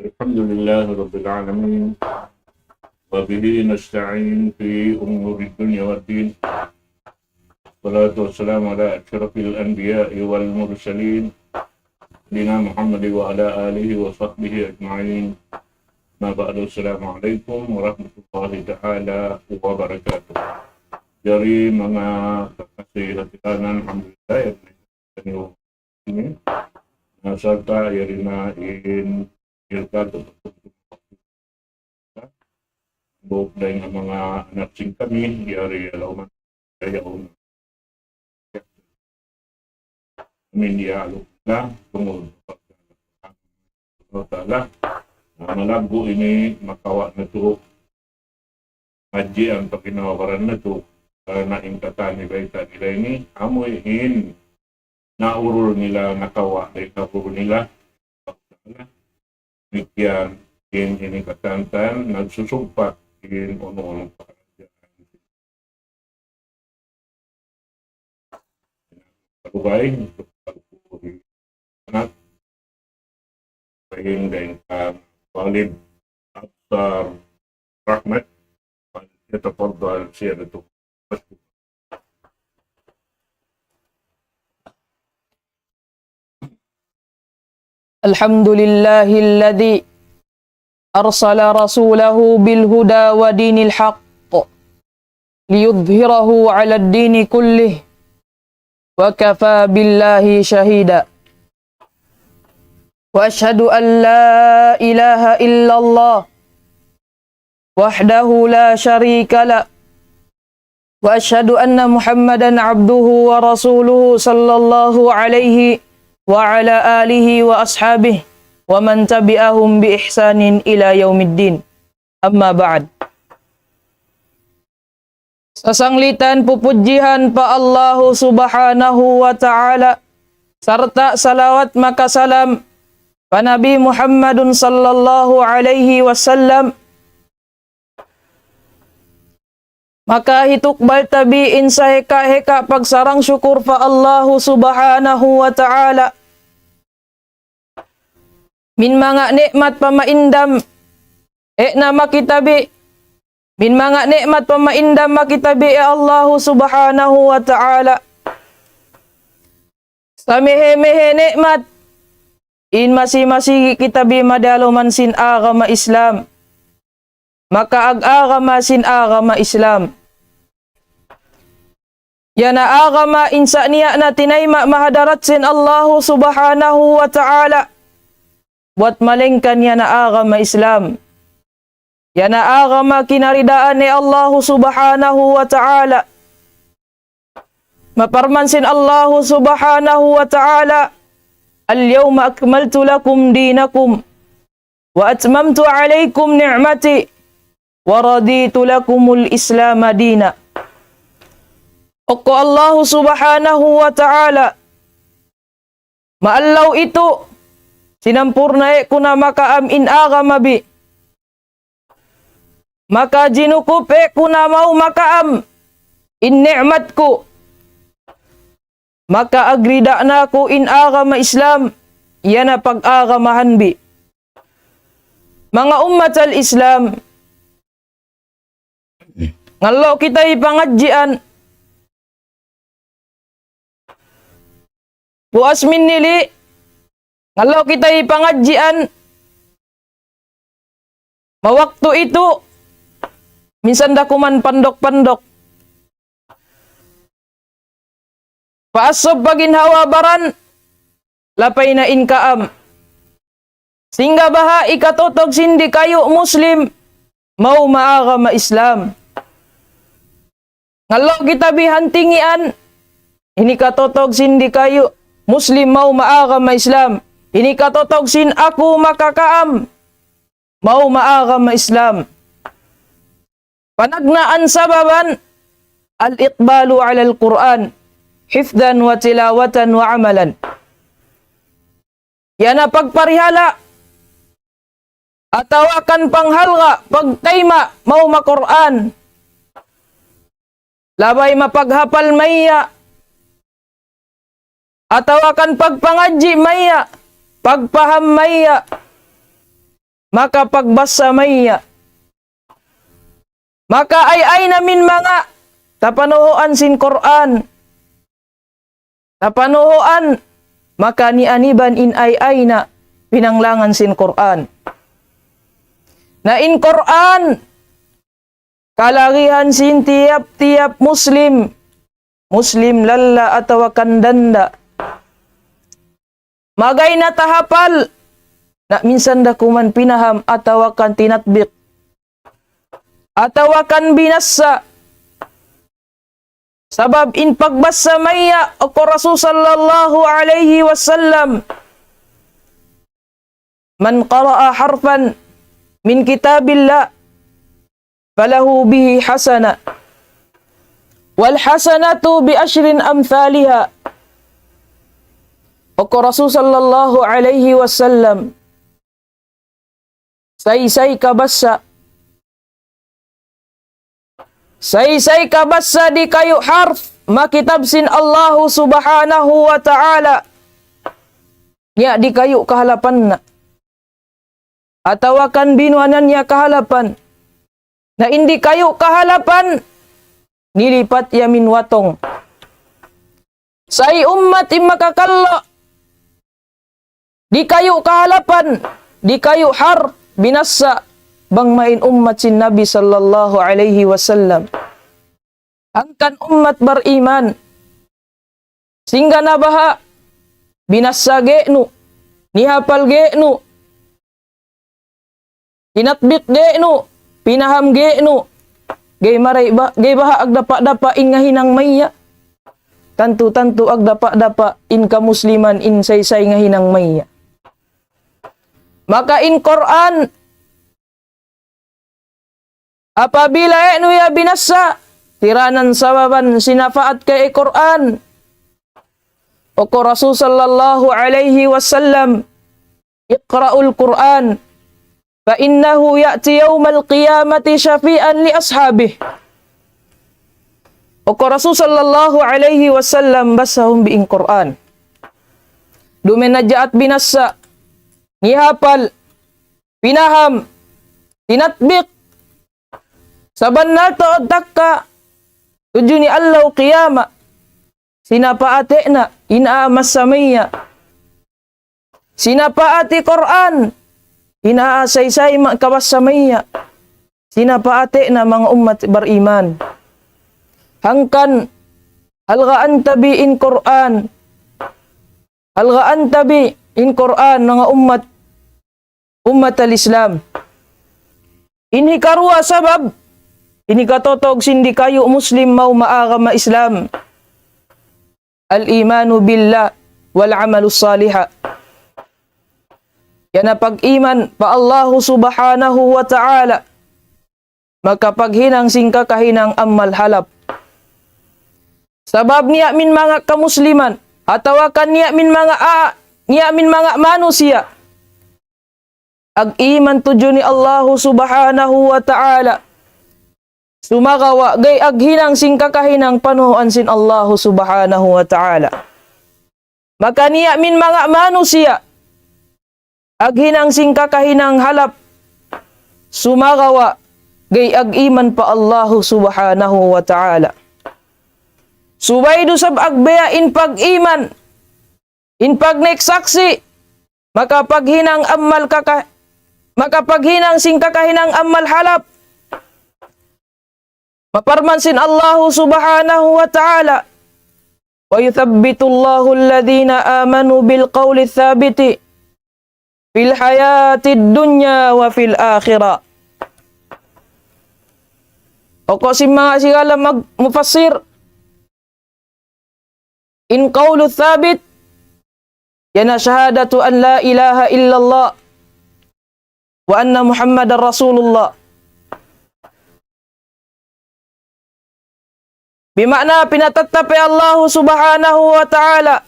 الحمد لله رب العالمين وبه نستعين في أمور الدنيا والدين والصلاة والسلام على أشرف الأنبياء والمرسلين سيدنا محمد وعلى آله وصحبه أجمعين. ما بعد السلام عليكم ورحمة الله تعالى وbarakatuh. Dari mga kakasih hatilanan, alhamdulillah yang ini serta Irina in Ilkado buok dengan mga anak sing kami dari Lauman kaya kami dia na tungod taala malago ini makawa na to haji ang pagkinawaran na to na ingkatan ni Baita nila ini amoy in naurul nila nakawa ay naurul nila mikyan in ini katantan nagsusumpat in unong pakarajaan kalugay anak sehingga ingkang walid Absar Rahmat يتفضل سيادته. الحمد لله الذي أرسل رسوله بالهدى ودين الحق ليظهره على الدين كله وكفى بالله شهيدا وأشهد أن لا إله إلا الله وحده لا شريك له وأشهد أن محمدا عبده ورسوله صلى الله عليه وعلى آله وأصحابه ومن تبعهم بإحسان إلى يوم الدين. Amma ba'd. Sasanglitan pupujian pa Allah subhanahu wa ta'ala serta salawat maka salam pa Nabi Muhammadun sallallahu alaihi wasallam. Maka hitukbal tabiin sa heka-heka pagsarang syukur pa Allah subhanahu wa ta'ala. Min mga nikmat pamaindam na makitabi. Min mga nikmat pamaindam makitabi Allah subhanahu wa ta'ala. Sa mehe-mehe nikmat in masi-masi kitabi madaloman sin agama Islam. Maka ag-agama sin agama Islam. Yana agama insa niya na tinayma mahadarat sin Allah subhanahu wa ta'ala. Buat malengkan yana agama Islam. Yana agama kinaridaan ni Allah subhanahu wa ta'ala. Maparman sin Allah subhanahu wa ta'ala. Al-yawma akmaltu lakum dinakum. Wa atmamtu alaykum ni'mati. Waraditu lakumul Islam dina. Oko Allah subhanahu wa ta'ala maallaw ito sinampurnae kuna makaam in agama bi maka jinukupe kuna mau makaam in ni'mat ko maka agrida na ko in agama Islam yana pag-agamahan bi. Mga ummat al-Islam ngalo kita ipangadjian buas min nili ngalo kita ipangadjian mawaktu itu minsan dakuman pandok-pandok paasob paginhawa baran lapay na inkaam singga baha ikatotog sindi kayo Muslim mau maagama Islam. Ngalo kita bihantingian, ini katotog sindi kayo, Muslim mau maagama Islam. Ini katotog sin aku makakaam, mau maagama Islam. Panagnaan sababan, al-iqbalu ala al-Quran, hifdan wa tilawatan wa amalan. Yana pagparihala, ataw akan panghalga, pagtayma, mau ma-Quran. Labay mapaghapal maya. Ataw akan pagpangadji maya. Pagpaham maya. maka pagbasa maya, maka ay namin mga tapanuhoan sin Quran, tapanuhoan, maka nianiban in ay na pinanglangan sin Quran. Na in Quran, kalagihan sin tiap-tiap Muslim, Muslim lalla atawa kandanda, magay na tahapal, na minsan da kuman pinaham atawa kan tinatbik, atawa kan binasa. Sabab in pagbasa maya o Rasul sallallahu alaihi wasallam, man qara'a harfan min kitabillah falahu bihi hasana wal hasanatu bi asyrin amthaliha. O Rasul sallallahu alaihi wasallam, say kabasa, say kabasa di kayu harf makitabsin Allah subhanahu wa ta'ala nya di kayu kahalapan na atawakan binuanan niya kahalapan na hindi kayu kahalapan nilipat yamin watong say ummat imakakallo di kayu kahalapan di kayu harf binasa bang main umat sin Nabi sallallahu alaihi wasallam. Angkan umat beriman sehingga nabaha binasa ge'nu, nihapal ge'nu, tinatbik ge'nu, pinaham ge'nu, gay baha agdapa-dapa in ngahinang maya. Tantu-tantu agdapa-dapa in kamusliman in say-say ngahinang maya. Maka in Quran, apabila enu ya binasa, tiranan sababan sinafaat kay Quran. O Rasul sallallahu alaihi wasallam, iqra'ul Quran, fa innahu ya'ti yawmal qiyamati syafi'an li ashabih. O Rasul sallallahu alaihi wasallam basahum bi'ing Quran. Dumenajaat binasa, nihapal, pinaham, tinatbik, saban nato takka tuju ni Allah qiyama sinapaate na inaamas samaya sinapaati Quran inaasay-say kawas samaya sinapaate na mga umat beriman hangkan halgaan tabi in Quran halgaan tabi in Quran mga umat al-Islam ini karua sabab ini katotog sindi kayo Muslim mau maagama Islam. Al-imanu billah wal amalu salihah. Yan na pag-iman pa Allah subhanahu wa ta'ala. Maka paghinang singka kahinang amal halap. Sabab niya min mga kamusliman. Atawakan niya min mga manusia. Ag-iman tuju ni Allah subhanahu wa ta'ala. Sumagawa gay aghinang singka kahinang panuhan sin Allah subhanahu wa ta'ala. Maka niya min mga manusia aghinang singka kahinang halap sumagawa gay agiman pa Allah subhanahu wa ta'ala. Subaydo sab agbeya in pag-iman in pagneksaksi maka paghinang singka kahinang amal halap maparmansin Allah subhanahu wa ta'ala wa yuthabbitu Allahu alladhina amanu bil qawli thabiti fil hayatid dunya wa fil akhirah. O kasi mga sigala mufassir in qawlu thabit yana syahadatu an la ilaha illallah wa anna Muhammadar Rasulullah. Bimakna pinatatapi Allah subhanahu wa ta'ala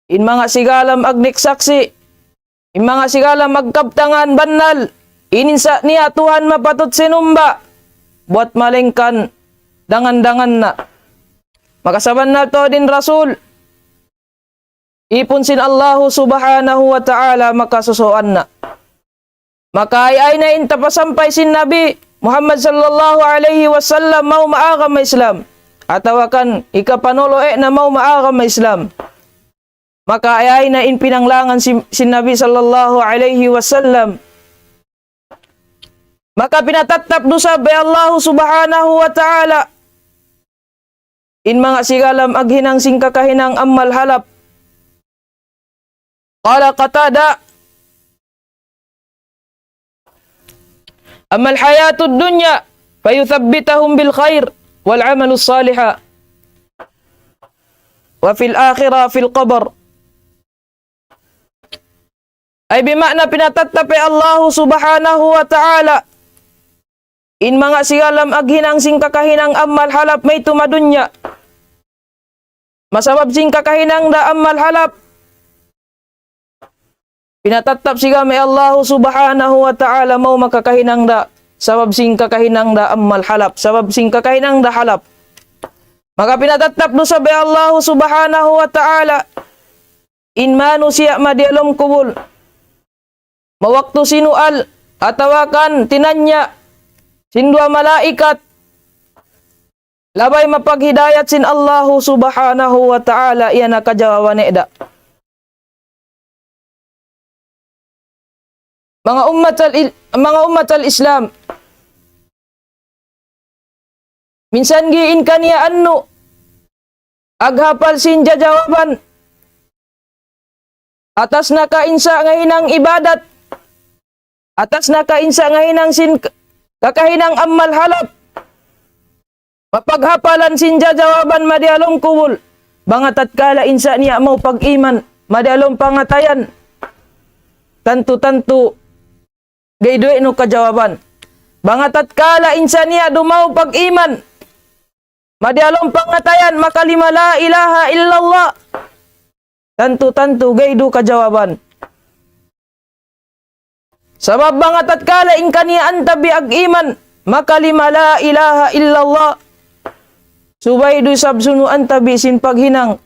in mga sigalam agniksaksi in mga sigalam magkabtangan banal ininsa niya Tuhan mapatot sinumba buat malingkan dangan-dangan na makasaban na to din Rasul ipon sin Allah subhanahu wa ta'ala makasusuan na Maka ay na intapasampay sin Nabi Muhammad sallallahu alaihi wasallam mau maagam ma Islam. Atawakan ikapanulo na mau maagam ma Islam. Maka ay na pinanglangan sin Nabi sallallahu alaihi wasallam. Maka pinatatap dusa bay Allah subhanahu wa ta'ala. In mga sigalam aghinang sing kakahinang ammal halap. Qala Qatada, amal hayatud dunya fayuthabbitahum bil khair wal amalus salihah wa fil akhirah fil qabr. Ay bimakna pinatattap Allah subhanahu wa ta'ala. In mga sigalam aghinang sing kakahinang ammal halap may tumadunya. Masabab sing kakahinang da ammal halap. Pinatatap siya may Allah subhanahu wa ta'ala mau makakahinang da. Sabab sing kakahinang da ammal halap. Sabab sing kakahinang da halap. Maka pinatatap do sa bay Allah subhanahu wa ta'ala. In manusia madialom kubul. Mawaktu sinual. Atawakan tinanya. Sindua malaikat. Labay mapaghidayat sin Allah subhanahu wa ta'ala. Iyan nakajawaban eda. Mga umat al-Islam. Minsan giin kaniya anno. Aghapal sinja jawaban. Atas nakainsa ngahinang ibadat. Atas nakainsa ngahinang kakahinang ammal halap. Mapaghapalan sinja jawaban madialong kubul. Bangat at kala insa niya mau pag-iman. Madialong pangatayan. Tantu-tantu. Gaydoy no kajawaban. Bangat at kala insa niya dumaw pag-iman. Madialong pangatayan makalima la ilaha illallah. Tantu-tantu gaydo kajawaban. Sabab bangat at kala in kaniya antabi ag-iman. Makalima la ilaha illallah. Subay do sabsunu antabi sin paghinang.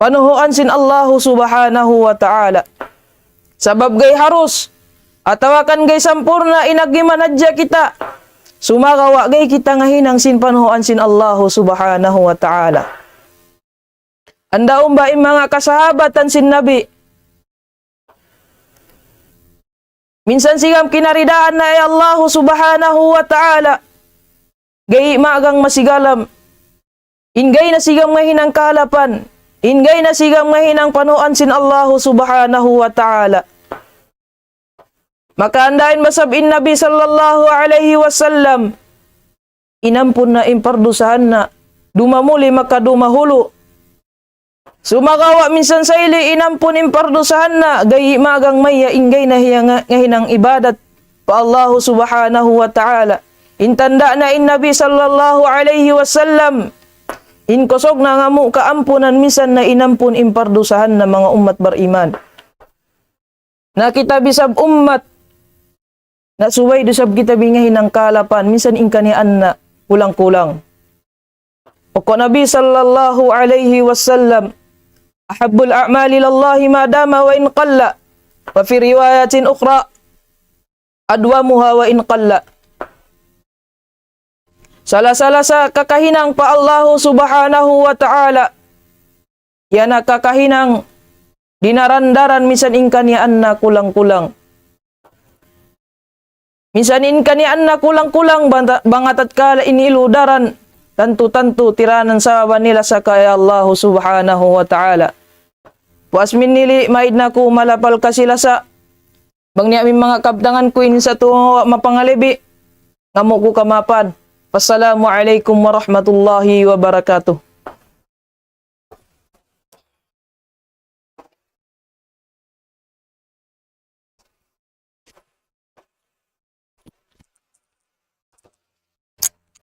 Panuhuan sin Allah subhanahu wa ta'ala. Sabab gay harus. Atawakan gay sampurna inagiman hadya kita. Sumagawa gay kita ngahinang sin panuhuan sin Allah subhanahu wa ta'ala. Andaong ba mga kasahabatan sin Nabi. Minsan sigam kinaridaan na ay Allah subhanahu wa ta'ala. Gay maagang masigalam. Ingay na sigam ngahinang kahalapan. Ingay na sigam ngahinang panuhuan sin Allah subhanahu wa ta'ala. Maka andain masabin Nabi sallallahu alaihi wasallam. Inampun na impardusahan na. Dumamuli maka dumahulu. Sumagawa minsan sa ili inampun impardusahan na. Gayi magang maya ingay na ngahinang ibadat. Pa Allah subhanahu wa ta'ala. Intanda na in Nabi sallallahu alaihi wasallam. Inkosog na nga mo kaampunan minsan na inampun impardusahan na mga umat beriman. Na kita bisab umat. Na suway do sab kita bingahin ng kalapan, minsan inkanian na kulang-kulang. O ko Nabi sallallahu alaihi wasallam, ahabbul a'mali lallahi ma dama wa in qalla, wa fi riwayatin ukhra, adwamuha wa in qalla. Sala-sala sa kakahinang pa Allah subhanahu wa ta'ala, yan na kakahinang dinarandaran minsan inkanian na kulang-kulang. Minsan in kanian na kulang-kulang bangat at kala iniludaran tantu-tantu tiranan sa nila sa kaya Allah subhanahu wa ta'ala. Puas minili maid na ko malapal ka sila sa bang niya mga kabdangan ko in sa tungo mapangalibi ngamo ko kamapan. Wassalamualaikum warahmatullahi wabarakatuh.